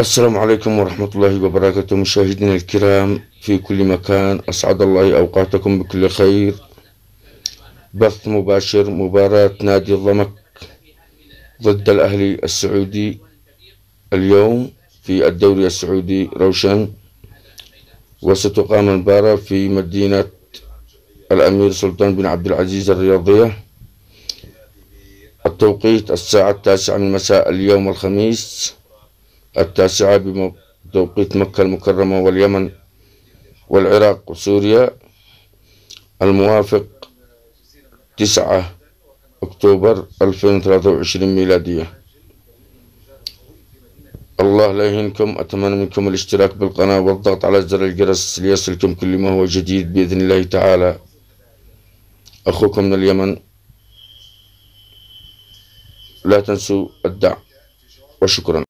السلام عليكم ورحمة الله وبركاته، مشاهدينا الكرام في كل مكان، أسعد الله أوقاتكم بكل خير. بث مباشر مباراة نادي الضمك ضد الأهلي السعودي اليوم في الدوري السعودي روشن، وستقام المباراة في مدينة الأمير سلطان بن عبد العزيز الرياضية. التوقيت الساعة 9 من مساء اليوم الخميس 9 بتوقيت مكة المكرمة واليمن والعراق وسوريا، الموافق 9 أكتوبر 2023 ميلادية. الله لا يهينكم، أتمنى منكم الاشتراك بالقناة والضغط على زر الجرس ليصلكم كل ما هو جديد بإذن الله تعالى. أخوكم من اليمن، لا تنسوا الدعم وشكرا.